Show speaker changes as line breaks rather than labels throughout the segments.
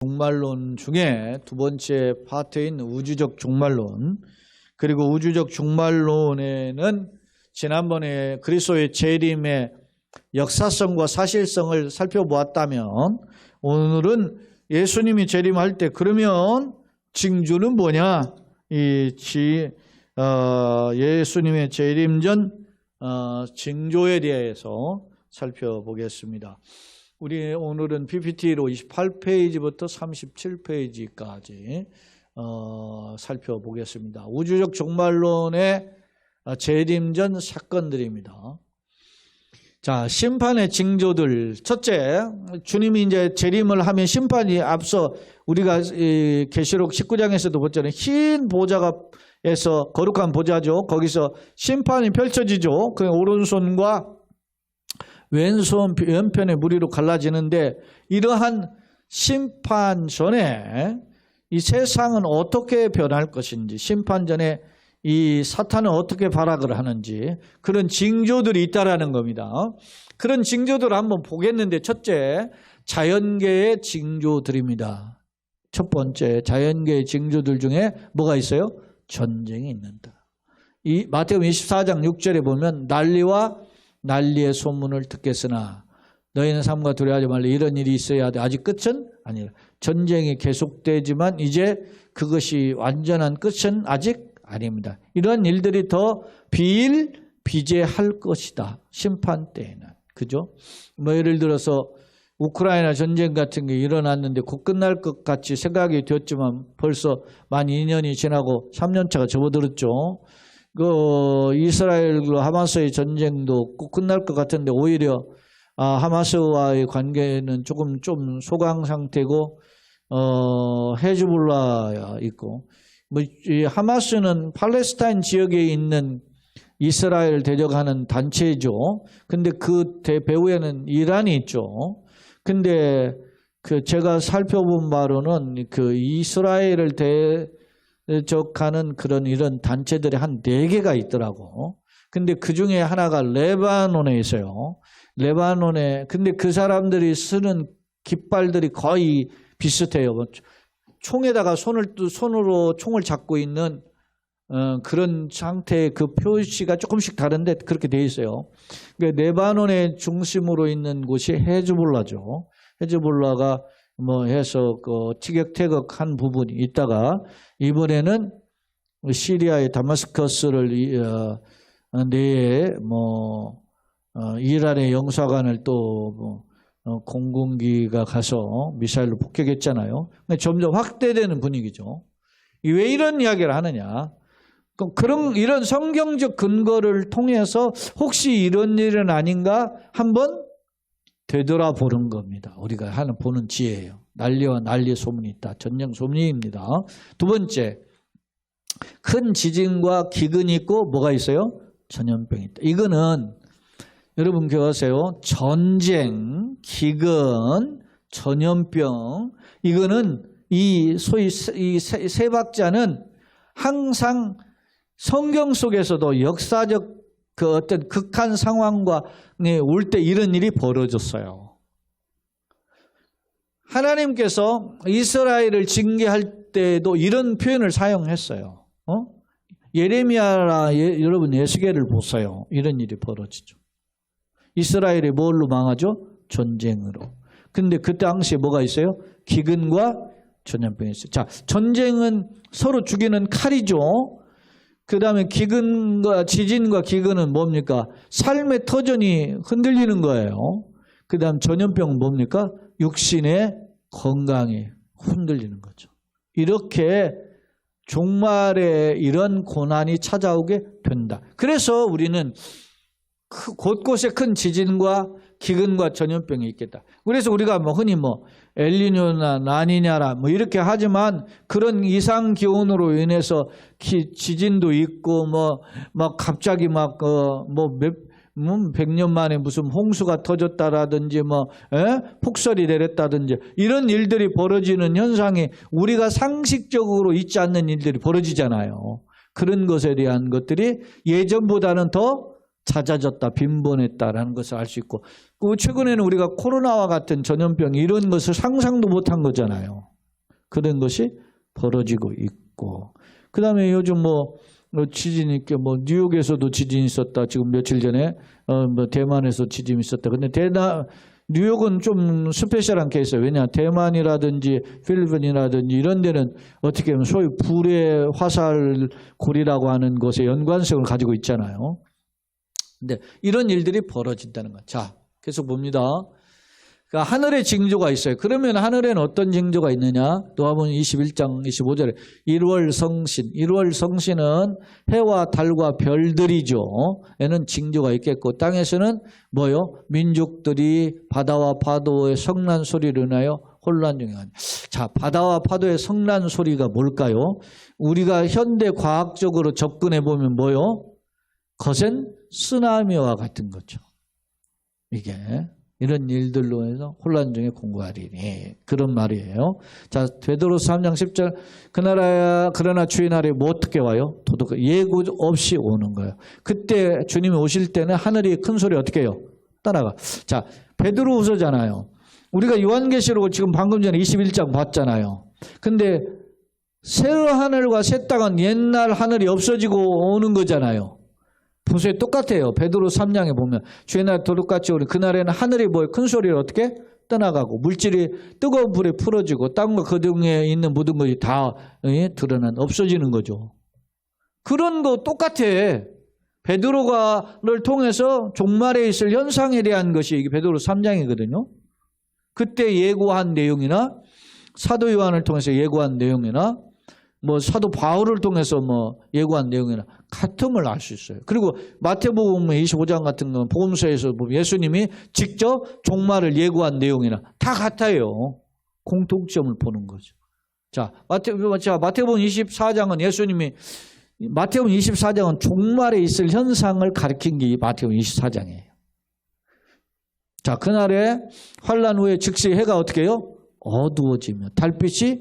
종말론 중에 두 번째 파트인 우주적 종말론, 그리고 우주적 종말론에는 지난번에 그리스도의 재림의 역사성과 사실성을 살펴보았다면, 오늘은 예수님이 재림할 때 그러면 징조는 뭐냐? 예수님의 재림 전 징조에 대해서 살펴보겠습니다. 우리 오늘은 PPT로 28페이지부터 37페이지까지 살펴보겠습니다. 우주적 종말론의 재림 전 사건들입니다. 자, 심판의 징조들. 첫째, 주님이 이제 재림을 하면 심판이 앞서 우리가 계시록 19장에서도 봤잖아요. 흰 보좌에서 거룩한 보좌죠. 거기서 심판이 펼쳐지죠. 그 오른손과 왼손 왼편의 무리로 갈라지는데, 이러한 심판 전에 이 세상은 어떻게 변할 것인지, 심판 전에 이 사탄은 어떻게 발악을 하는지, 그런 징조들이 있다라는 겁니다. 그런 징조들을 한번 보겠는데, 첫째, 자연계의 징조들입니다. 첫 번째, 자연계의 징조들 중에 뭐가 있어요? 전쟁이 있는다. 이 마태복음 24장 6절에 보면 난리의 소문을 듣겠으나 너희는 삼가 두려워하지 말라. 이런 일이 있어야 돼. 아직 끝은 아니라. 전쟁이 계속되지만 이제 그것이 완전한 끝은 아직 아닙니다. 이런 일들이 더 비일비재할 것이다. 심판 때에는. 그죠? 뭐 예를 들어서 우크라이나 전쟁 같은 게 일어났는데 곧 끝날 것 같이 생각이 되었지만 벌써 만 2년이 지나고 3년차가 접어들었죠. 이스라엘과 하마스의 전쟁도 꼭 끝날 것 같은데 오히려 하마스와의 관계는 조금 좀 소강 상태고, 헤즈볼라 있고, 이 하마스는 팔레스타인 지역에 있는 이스라엘 대적하는 단체죠. 근데 그 배후에는 이란이 있죠. 근데 제가 살펴본 바로는 이스라엘을 대적하는 이런 단체들이 한 4개가 있더라고. 근데 그 중에 하나가 레바논에 있어요. 레바논에. 근데 그 사람들이 쓰는 깃발들이 거의 비슷해요. 총에다가 손으로 총을 잡고 있는 그런 상태의 그 표시가 조금씩 다른데 그렇게 돼 있어요. 그러니까 레바논의 중심으로 있는 곳이 헤즈볼라죠. 헤즈볼라가 해서 티격태격한 부분이 있다가 이번에는 시리아의 다마스커스를 내에 이란의 영사관을 또 공군기가 가서 미사일로 폭격했잖아요. 점점 확대되는 분위기죠. 왜 이런 이야기를 하느냐? 이런 성경적 근거를 통해서 혹시 이런 일은 아닌가 한번 되돌아보는 겁니다. 우리가 보는 지혜예요. 난리와 난리의 소문이 있다. 전쟁 소문입니다. 두 번째, 큰 지진과 기근이 있고 뭐가 있어요? 전염병이 있다. 이거는 여러분 기억하세요. 전쟁, 기근, 전염병, 이거는 소위 이 세 박자는 항상 성경 속에서도 역사적 어떤 극한 상황과 올 때 이런 일이 벌어졌어요. 하나님께서 이스라엘을 징계할 때도 이런 표현을 사용했어요. 예레미야나 여러분 예수계를 보세요. 이런 일이 벌어지죠. 이스라엘이 뭘로 망하죠? 전쟁으로. 근데 그 당시에 뭐가 있어요? 기근과 전염병이 있어요. 자, 전쟁은 서로 죽이는 칼이죠. 그 다음에 지진과 기근은 뭡니까? 삶의 터전이 흔들리는 거예요. 그 다음 전염병은 뭡니까? 육신의 건강이 흔들리는 거죠. 이렇게 종말에 이런 고난이 찾아오게 된다. 그래서 우리는 곳곳에 큰 지진과 기근과 전염병이 있겠다. 그래서 우리가 흔히 엘니뇨나 라니냐라 이렇게 하지만 그런 이상 기온으로 인해서 지진도 있고 갑자기 100년 만에 무슨 홍수가 터졌다라든지 폭설이 내렸다든지 이런 일들이 벌어지는 현상이 우리가 상식적으로 있지 않는 일들이 벌어지잖아요. 그런 것에 대한 것들이 예전보다는 더 잦아졌다, 빈번했다라는 것을 알 수 있고, 최근에는 우리가 코로나와 같은 전염병 이런 것을 상상도 못한 거잖아요. 그런 것이 벌어지고 있고, 그 다음에 요즘 지진이 뉴욕에서도 지진이 있었다. 지금 며칠 전에 대만에서 지진이 있었다. 근데 뉴욕은 좀 스페셜한 케이스예요. 왜냐, 대만이라든지 필리핀이라든지 이런 데는 어떻게 보면 소위 불의 화살골이라고 하는 것에 연관성을 가지고 있잖아요. 근데 이런 일들이 벌어진다는 것. 자, 계속 봅니다. 그러니까 하늘에 징조가 있어요. 그러면 하늘에는 어떤 징조가 있느냐? 누가복음 21장 25절에 1월 성신. 1월 성신은 해와 달과 별들이죠. 에는 징조가 있겠고, 땅에서는 뭐요? 민족들이 바다와 파도의 성난 소리를 인하여 혼란 중에 아니. 자, 바다와 파도의 성난 소리가 뭘까요? 우리가 현대 과학적으로 접근해 보면 뭐요? 거센 쓰나미와 같은 거죠. 이게 이런 일들로 해서 혼란 중에 공고하리니, 그런 말이에요. 자, 베드로서 3장 10절, 그러나 주의 날에 뭐 어떻게 와요? 도둑 예고 없이 오는 거예요. 그때 주님이 오실 때는 하늘이 큰 소리 어떻게 해요? 따라가. 자, 베드로후서잖아요. 우리가 요한계시록을 지금 방금 전에 21장 봤잖아요. 근데 새 하늘과 새 땅은 옛날 하늘이 없어지고 오는 거잖아요. 보세요. 똑같아요. 베드로 3장에 보면 주의 날 도둑같이 오니 그날에는 하늘이 큰 소리를 어떻게 떠나가고 물질이 뜨거운 불에 풀어지고 땅과 그 등에 있는 모든 것이 다 드러난 없어지는 거죠. 그런 거 똑같아. 베드로가를 통해서 종말에 있을 현상에 대한 것이 이게 베드로 3장이거든요. 그때 예고한 내용이나 사도 요한을 통해서 예고한 내용이나 사도 바울을 통해서 예고한 내용이나 같음을 알 수 있어요. 그리고 마태복음 25장 같은 건 복음서에서 보면 예수님이 직접 종말을 예고한 내용이나 다 같아요. 공통점을 보는 거죠. 자, 마태복음 24장은 마태복음 24장은 종말에 있을 현상을 가리킨 게 마태복음 24장이에요. 자, 그날에 환란 후에 즉시 해가 어떻게 해요? 어두워지며 달빛이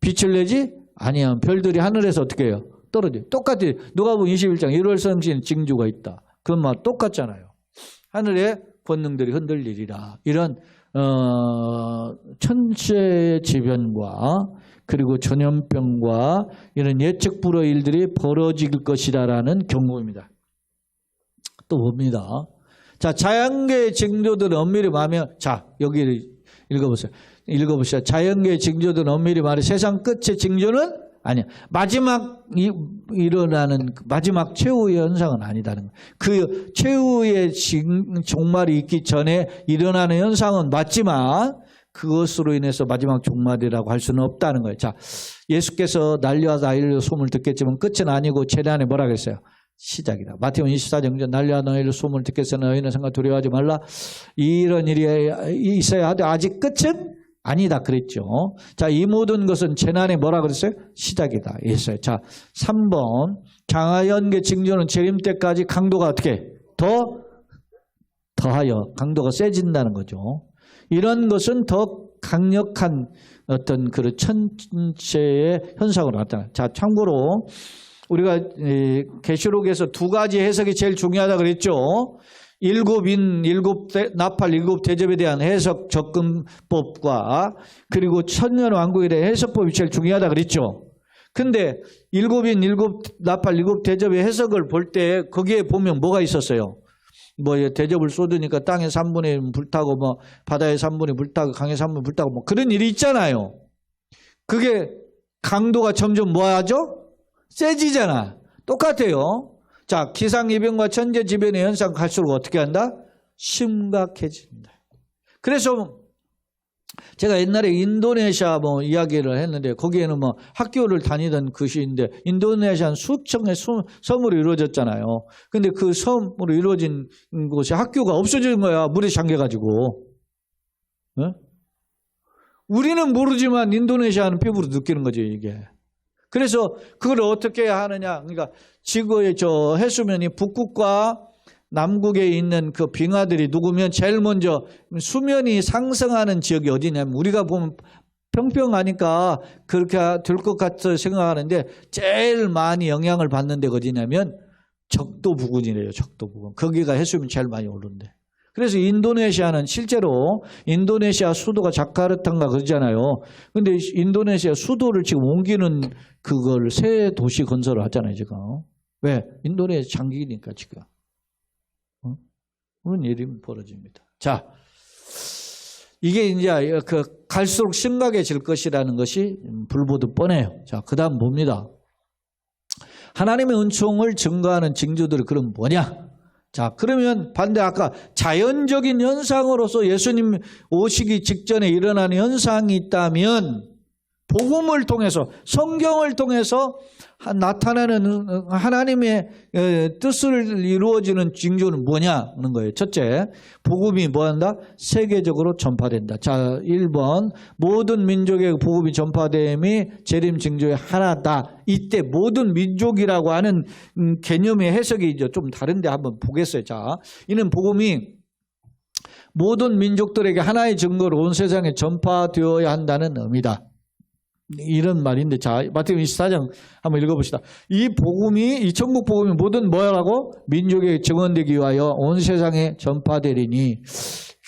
빛을 내지 아니하면 별들이 하늘에서 어떻게 해요? 떨어져요. 똑같아요. 누가복음 21장 1월 성신 징조가 있다. 그 말 똑같잖아요. 하늘에 권능들이 흔들리리라. 이런 천체의 지변과 그리고 전염병과 이런 예측 불허 일들이 벌어질 것이라는 경고입니다. 또 봅니다. 자, 자연계의 징조들은 엄밀히 말하면, 자, 여기를 읽어보세요. 자연계의 징조들은 엄밀히 말해 세상 끝의 징조는 아니야. 마지막 일어나는 마지막 최후의 현상은 아니다는 거예요. 그 최후의 종말이 있기 전에 일어나는 현상은 맞지만 그것으로 인해서 마지막 종말이라고 할 수는 없다는 거예요. 자, 예수께서 난리와 나일의 소문을 듣겠지만 끝은 아니고 재난에 뭐라 그랬어요? 시작이다. 마태복음 24장 난리와 나일의 소문을 듣겠으나 너희는 생각 두려워하지 말라. 이런 일이 있어야 하되 아직 끝은 아니다 그랬죠. 자, 이 모든 것은 재난의 뭐라 그랬어요? 시작이다. 했어요. 자, 3번 장하연계 징조는 재림 때까지 강도가 어떻게 더하여 강도가 세진다는 거죠. 이런 것은 더 강력한 어떤 그 천체의 현상으로 나타나. 자, 참고로 우리가 계시록에서 두 가지 해석이 제일 중요하다 그랬죠. 일곱인, 나팔, 일곱 대접에 대한 해석 접근법과 그리고 천년왕국에 대한 해석법이 제일 중요하다 그랬죠. 근데 일곱인, 나팔, 일곱 대접의 해석을 볼 때 거기에 보면 뭐가 있었어요? 대접을 쏟으니까 땅에 3분의 1 불타고 바다에 3분의 1 불타고 강에 3분의 1 불타고 그런 일이 있잖아요. 그게 강도가 점점 뭐하죠? 세지잖아. 똑같아요. 자, 기상이변과 천재지변의 현상 갈수록 어떻게 한다? 심각해진다. 그래서 제가 옛날에 인도네시아 이야기를 했는데 거기에는 학교를 다니던 것인데 인도네시아는 수천의 섬으로 이루어졌잖아요. 근데 그 섬으로 이루어진 곳에 학교가 없어지는 거야. 물에 잠겨가지고. 어? 우리는 모르지만 인도네시아는 피부로 느끼는 거죠, 이게. 그래서 그걸 어떻게 하느냐. 그러니까 지구의 해수면이 북극과 남극에 있는 그 빙하들이 누구면 제일 먼저 수면이 상승하는 지역이 어디냐면 우리가 보면 평평하니까 그렇게 될 것 같아 생각하는데 제일 많이 영향을 받는 데가 어디냐면 적도 부근이래요. 적도 부근. 거기가 해수면이 제일 많이 오른대. 그래서 인도네시아는 실제로 인도네시아 수도가 자카르타인가 그러잖아요. 근데 인도네시아 수도를 지금 옮기는 그걸 새 도시 건설을 하잖아요, 지금. 왜? 인도네시아 장기니까 지금. 그런 일이 벌어집니다. 자, 이게 이제 갈수록 심각해질 것이라는 것이 불보듯 뻔해요. 자, 그 다음 봅니다. 하나님의 은총을 증거하는 징조들이 그럼 뭐냐? 자, 그러면 반대 아까 자연적인 현상으로서 예수님 오시기 직전에 일어나는 현상이 있다면 복음을 통해서 성경을 통해서 나타나는 하나님의 뜻을 이루어지는 징조는 뭐냐는 거예요. 첫째, 복음이 뭐한다? 세계적으로 전파된다. 자, 1번 모든 민족의 복음이 전파됨이 재림 징조의 하나다. 이때 모든 민족이라고 하는 개념의 해석이 이제 좀 다른데 한번 보겠어요. 자, 이는 복음이 모든 민족들에게 하나의 증거로 온 세상에 전파되어야 한다는 의미다. 이런 말인데, 자, 마태복음 24장 한번 읽어봅시다. 이 복음이, 이 천국 복음이 모든 뭐라고? 민족에 증언되기 위하여 온 세상에 전파되리니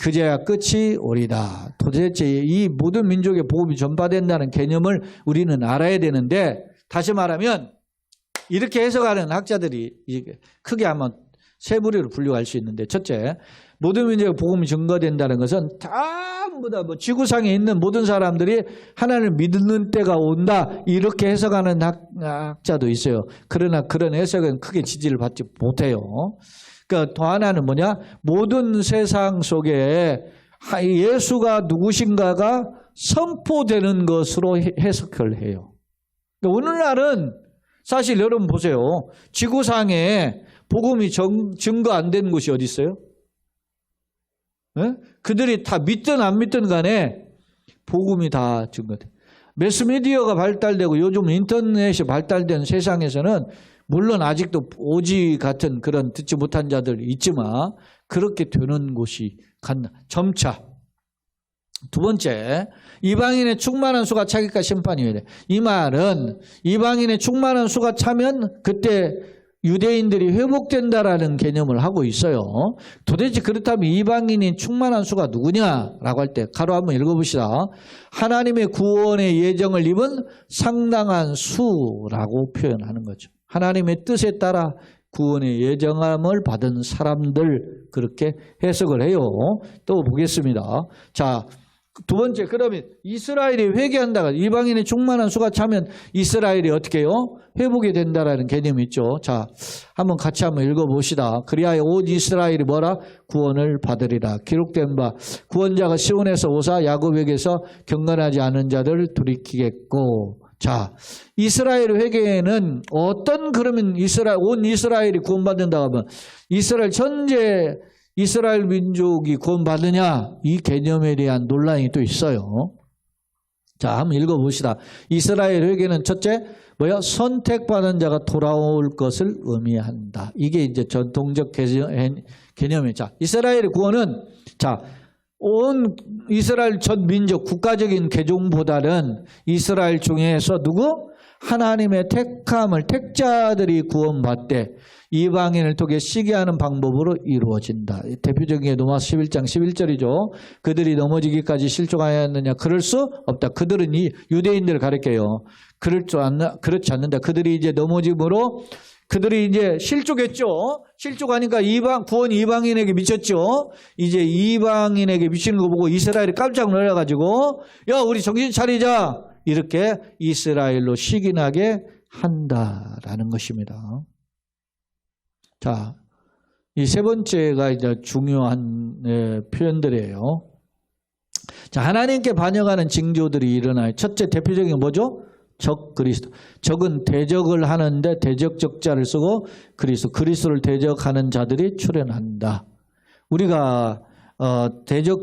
그제야 끝이 오리다. 도대체 이 모든 민족의 복음이 전파된다는 개념을 우리는 알아야 되는데, 다시 말하면 이렇게 해석하는 학자들이 크게 한번 세 부류로 분류할 수 있는데, 첫째, 모든 민족의 복음이 증거된다는 것은 전부 다 지구상에 있는 모든 사람들이 하나님을 믿는 때가 온다, 이렇게 해석하는 학자도 있어요. 그러나 그런 해석은 크게 지지를 받지 못해요. 그러니까 또 하나는 뭐냐? 모든 세상 속에 예수가 누구신가가 선포되는 것으로 해석을 해요. 오늘날은 사실 여러분 보세요. 지구상에 복음이 증거 안 된 곳이 어디 있어요? 네? 그들이 다 믿든 안 믿든 간에 복음이 다 증거돼. 매스미디어가 발달되고 요즘 인터넷이 발달된 세상에서는 물론 아직도 오지 같은 그런 듣지 못한 자들이 있지만 그렇게 되는 곳이 간다. 점차. 두 번째, 이방인의 충만한 수가 차기까 심판이 해야 돼. 이 말은 이방인의 충만한 수가 차면 그때 유대인들이 회복된다라는 개념을 하고 있어요. 도대체 그렇다면 이방인이 충만한 수가 누구냐라고 할 때 가로 한번 읽어봅시다. 하나님의 구원의 예정을 입은 상당한 수라고 표현하는 거죠. 하나님의 뜻에 따라 구원의 예정함을 받은 사람들, 그렇게 해석을 해요. 또 보겠습니다. 자, 두 번째, 그러면 이스라엘이 회개한다가 이방인의 충만한 수가 차면 이스라엘이 어떻게 해요? 회복이 된다라는 개념이 있죠. 자, 한번 같이 한번 읽어봅시다. 그리하여 온 이스라엘이 뭐라? 구원을 받으리라. 기록된 바 구원자가 시온에서 오사 야곱에게서 경건하지 않은 자들 돌이키겠고. 자, 이스라엘 회개에는 어떤, 그러면 온 이스라엘이 구원받는다고 하면 이스라엘 전체 이스라엘 민족이 구원받느냐, 이 개념에 대한 논란이 또 있어요. 자, 한번 읽어봅시다. 이스라엘 회개는 첫째, 뭐야? 선택받은 자가 돌아올 것을 의미한다. 이게 이제 전통적 개념이에요. 자, 이스라엘의 구원은, 자, 온 이스라엘 전 민족, 국가적인 개종보다는 이스라엘 중에서 누구? 하나님의 택함을, 택자들이 구원받되 이방인을 통해 시기하는 방법으로 이루어진다. 대표적인 게 로마서 11장 11절이죠. 그들이 넘어지기까지 실족하였느냐? 그럴 수 없다. 그들은 이 유대인들을 가리켜요. 그렇지 않는다. 그들이 이제 넘어짐으로 그들이 이제 실족했죠. 실족하니까 구원이 이방인에게 미쳤죠. 이제 이방인에게 미치는 거 보고 이스라엘이 깜짝 놀라가지고, 야, 우리 정신 차리자, 이렇게 이스라엘로 시기나게 한다라는 것입니다. 자, 이 세 번째가 이제 중요한 표현들이에요. 자, 하나님께 반역하는 징조들이 일어나요. 첫째, 대표적인 게 뭐죠? 적 그리스도. 적은 대적을 하는데 대적적자를 쓰고 그리스도를 대적하는 자들이 출현한다. 우리가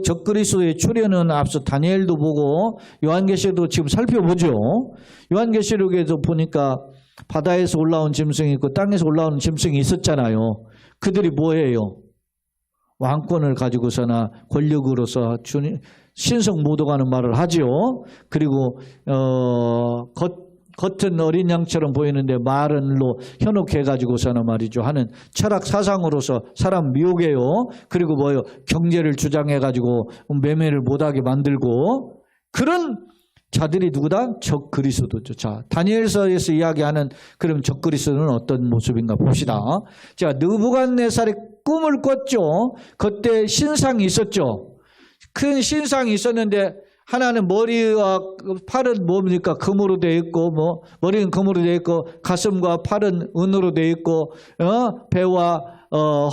적 그리스도의 출현은 앞서 다니엘도 보고 요한계시록도 지금 살펴보죠. 요한계시록에도 보니까 바다에서 올라온 짐승이 있고 땅에서 올라오는 짐승이 있었잖아요. 그들이 뭐예요? 왕권을 가지고서나 권력으로서 신성 모독하는 말을 하지요. 그리고 겉은 어린 양처럼 보이는데 말은로 현혹해가지고서는 말이죠 하는 철학 사상으로서 사람 미혹해요. 그리고 뭐요? 경제를 주장해가지고 매매를 못하게 만들고 그런 자들이 누구다? 적 그리스도죠. 자, 다니엘서에서 이야기하는 그럼 적 그리스도는 어떤 모습인가 봅시다. 자, 느부갓네살이 꿈을 꿨죠. 그때 신상이 있었죠. 큰 신상이 있었는데 하나는 머리와 팔은 뭡니까? 금으로 되어 있고, 머리는 금으로 되어 있고, 가슴과 팔은 은으로 되어 있고, 배와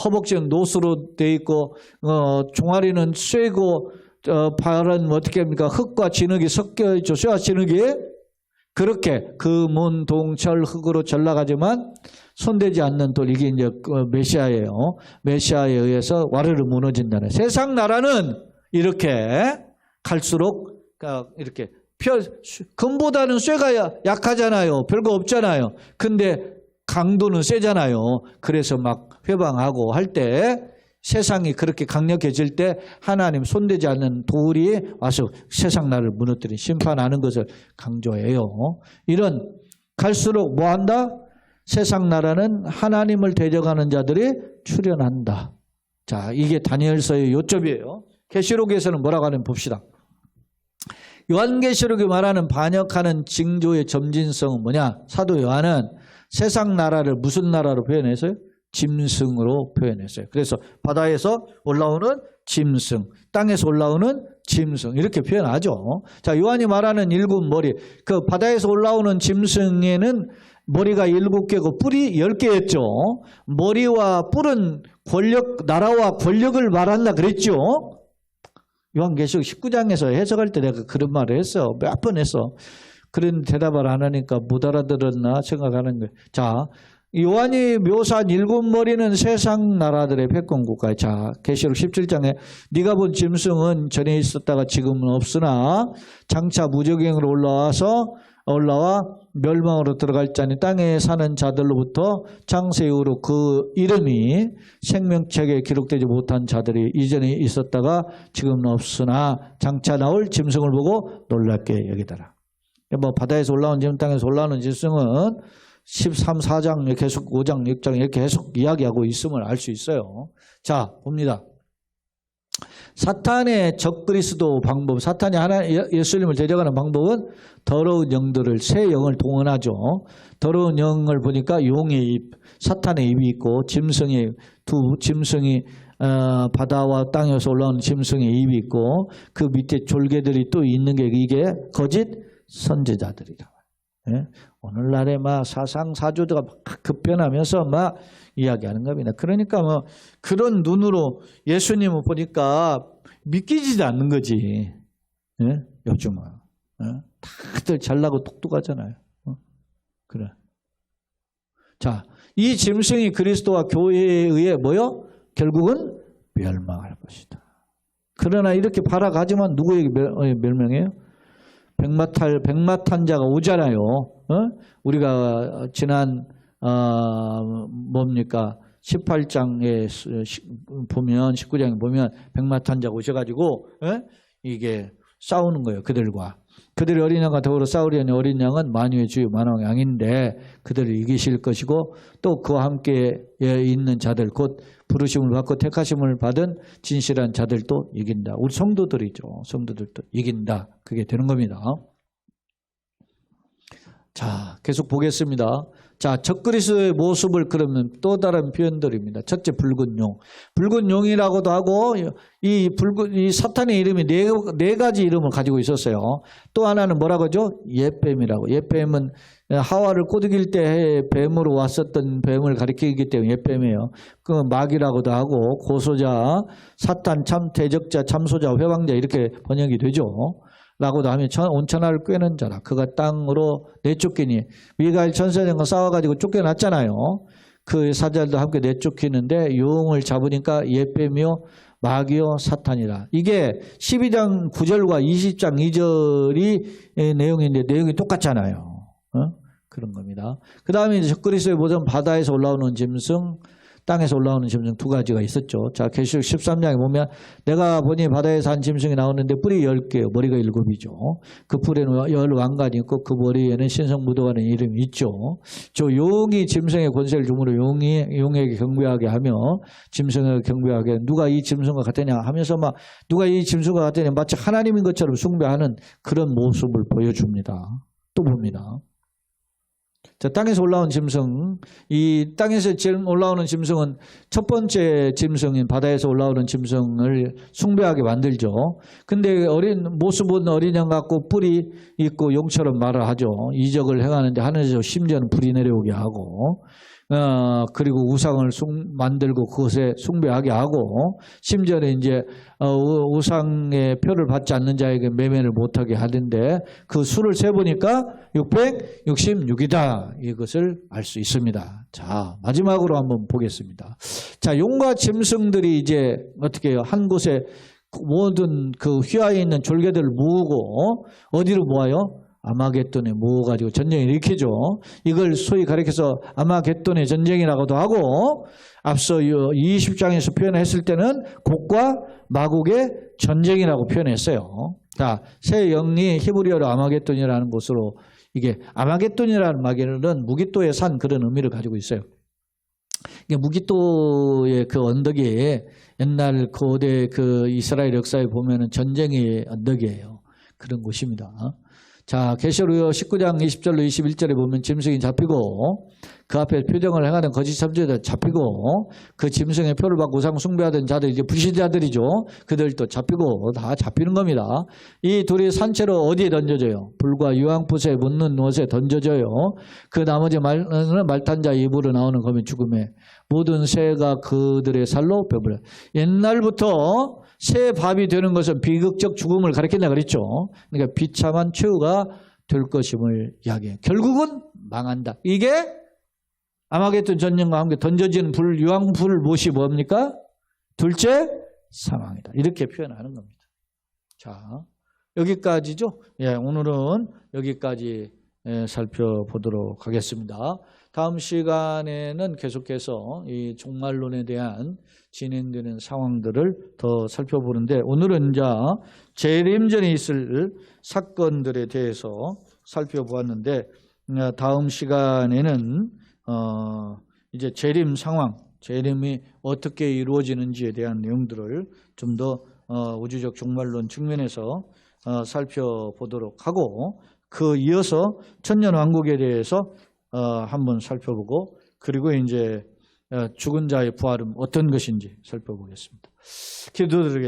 허벅지는 노수로 되어 있고, 종아리는 쇠고, 발은 어떻게 합니까? 흙과 진흙이 섞여 있죠. 쇠와 진흙이. 그렇게 금은 동철 흙으로 전락하지만 손대지 않는 돌, 이게 이제 메시아예요. 메시아에 의해서 와르르 무너진다는. 세상 나라는 이렇게 갈수록 이렇게 금보다는 쇠가 약하잖아요. 별거 없잖아요. 근데 강도는 세잖아요. 그래서 막 회방하고 할 때 세상이 그렇게 강력해질 때 하나님 손대지 않는 돌이 와서 세상 나라를 무너뜨린 심판하는 것을 강조해요. 이런 갈수록 뭐한다? 세상 나라는 하나님을 대적하는 자들이 출현한다. 자, 이게 다니엘서의 요점이에요. 계시록에서는 뭐라고 하는지 봅시다. 요한계시록이 말하는 반역하는 징조의 점진성은 뭐냐? 사도 요한은 세상 나라를 무슨 나라로 표현했어요? 짐승으로 표현했어요. 그래서 바다에서 올라오는 짐승, 땅에서 올라오는 짐승 이렇게 표현하죠. 자, 요한이 말하는 일곱 머리, 그 바다에서 올라오는 짐승에는 머리가 7개고 뿔이 10개였죠. 머리와 뿔은 권력, 나라와 권력을 말한다 그랬죠. 요한계시록 19장에서 해석할 때 내가 그런 말을 했어. 몇 번 했어. 그런 대답을 안 하니까 못 알아들었나 생각하는 거예요. 자, 요한이 묘사한 7머리는 세상 나라들의 패권국가에. 자, 계시록 17장에 네가 본 짐승은 전에 있었다가 지금은 없으나 장차 무적행으로 올라와 멸망으로 들어갈 자니 땅에 사는 자들로부터 창세 이후로 그 이름이 생명책에 기록되지 못한 자들이 이전에 있었다가 지금은 없으나 장차 나올 짐승을 보고 놀랍게 여기더라. 뭐 바다에서 올라온 짐승, 땅에서 올라오는 짐승은 13, 4장 계속 5장, 6장 이렇게 계속 이야기하고 있음을 알 수 있어요. 자, 봅니다. 사탄의 적그리스도 방법, 사탄이 예수님을 데려가는 방법은 더러운 영들을, 새 영을 동원하죠. 더러운 영을 보니까 용의 입, 사탄의 입이 있고 짐승이 바다와 땅에서 올라오는 짐승의 입이 있고 그 밑에 졸개들이 또 있는 게 이게 거짓 선지자들이다. 예? 오늘날에 막 사상사조가 급변하면서 막 이야기하는 겁니다. 그러니까 뭐 그런 눈으로 예수님을 보니까 믿기지도 않는 거지. 예? 요즘은. 예? 다들 잘나고 똑똑하잖아요. 그래. 자, 이 짐승이 그리스도와 교회에 의해 뭐요? 결국은 멸망할 것이다. 그러나 이렇게 발악하지만 누구에게 멸망해요? 백마탄자가 오잖아요. 우리가 지난 18장에 보면 19장에 보면 백마탄자가 오셔가지고 이게 싸우는 거예요. 그들이 어린 양과 더불어 싸우려니 어린 양은 만유의 주요 만왕의 양인데 그들을 이기실 것이고 또 그와 함께 있는 자들 곧 부르심을 받고 택하심을 받은 진실한 자들도 이긴다. 우리 성도들이죠. 성도들도 이긴다. 그게 되는 겁니다. 자, 계속 보겠습니다. 자, 적그리스도의 모습을 그러면 또 다른 표현들입니다. 첫째, 붉은 용. 붉은 용이라고도 하고, 이 사탄의 이름이 네 가지 이름을 가지고 있었어요. 또 하나는 뭐라고 하죠? 옛뱀이라고. 옛뱀은 하와를 꼬드길 때 뱀으로 왔었던 뱀을 가리키기 때문에 옛뱀이에요. 그 마귀라고도 하고, 고소자, 사탄, 참 대적자, 참소자, 회방자 이렇게 번역이 되죠. 라고도 하면 온천하를 꿰는 자라. 그가 땅으로 내쫓기니 미가엘 천사장과 싸워가지고 쫓겨났잖아요. 그 사자들도 함께 내쫓기는데 용을 잡으니까 옛뱀이요 마귀요 사탄이라. 이게 12장 9절과 20장 2절이 내용인데 내용이 똑같잖아요. 그런 겁니다. 그 다음에 이제 적그리스도의 모습은 바다에서 올라오는 짐승, 땅에서 올라오는 짐승 두 가지가 있었죠. 자, 계시록 13장에 보면 내가 보니 바다에서 한 짐승이 나오는데 뿔이 10개요. 머리가 7이죠. 그 뿔에는 10왕관이 있고 그 머리에는 신성무도라는 이름이 있죠. 저 용이 짐승의 권세를 주므로 용에게 경배하게 하며 짐승에게 경배하게 누가 이 짐승과 같으냐 하면서 막 누가 이 짐승과 같으냐 마치 하나님인 것처럼 숭배하는 그런 모습을 보여줍니다. 또 봅니다. 자, 땅에서 올라온 짐승, 이 땅에서 올라오는 짐승은 첫 번째 짐승인 바다에서 올라오는 짐승을 숭배하게 만들죠. 근데 모습은 어린 양 같고 뿔이 있고 용처럼 말을 하죠. 이적을 행하는데 하늘에서 심지어는 불이 내려오게 하고, 그리고 우상을 만들고 그것에 숭배하게 하고, 심지어는 이제, 우상의 표를 받지 않는 자에게 매매를 못하게 하는데 그 수를 세보니까 666이다. 이것을 알 수 있습니다. 자, 마지막으로 한번 보겠습니다. 자, 용과 짐승들이 이제 어떻게 해요? 한 곳에 모든 그 휘하에 있는 졸개들을 모으고 어디로 모아요? 아마겟돈에 모아가지고 전쟁을 일으키죠. 이걸 소위 가리켜서 아마겟돈의 전쟁이라고도 하고 앞서 20장에서 표현했을 때는 곡과 마곡의 전쟁이라고 표현했어요. 자, 새 영리 히브리어로 아마겟돈이라는 곳으로 이게 아마겟돈이라는 말은 무기또의 산 그런 의미를 가지고 있어요. 이게 무기또의 그 언덕이 옛날 고대 그 이스라엘 역사에 보면은 전쟁의 언덕이에요. 그런 곳입니다. 자, 계시록 19장 20절로 21절에 보면 짐승이 잡히고 그 앞에 표정을 행하는 거짓 선지자들 잡히고 그 짐승의 표를 받고 우상 숭배하던 자들 이제 불신자들이죠. 그들도 잡히고 다 잡히는 겁니다. 이 둘이 산채로 어디에 던져져요? 불과 유황붓에 묻는 못에 던져져요. 그 나머지 말탄 자 입으로 나오는 검의 죽음에 모든 새가 그들의 살로 배불려. 옛날부터 새 밥이 되는 것은 비극적 죽음을 가리킨다 그랬죠. 그러니까 비참한 최후가 될 것임을 이야기해요. 결국은 망한다. 이게 아마겟돈 전쟁과 함께 던져지는 유황불 못이 뭡니까? 둘째 사망이다. 이렇게 표현하는 겁니다. 자, 여기까지죠. 예, 오늘은 여기까지 살펴보도록 하겠습니다. 다음 시간에는 계속해서 이 종말론에 대한 진행되는 상황들을 더 살펴보는데 오늘은 이제 재림전에 있을 사건들에 대해서 살펴보았는데 다음 시간에는 이제 재림 상황, 재림이 어떻게 이루어지는지에 대한 내용들을 좀 더 우주적 종말론 측면에서 살펴보도록 하고 그 이어서 천년왕국에 대해서 한번 살펴보고 그리고 이제 죽은 자의 부활은 어떤 것인지 살펴보겠습니다. 기도드리겠습니다.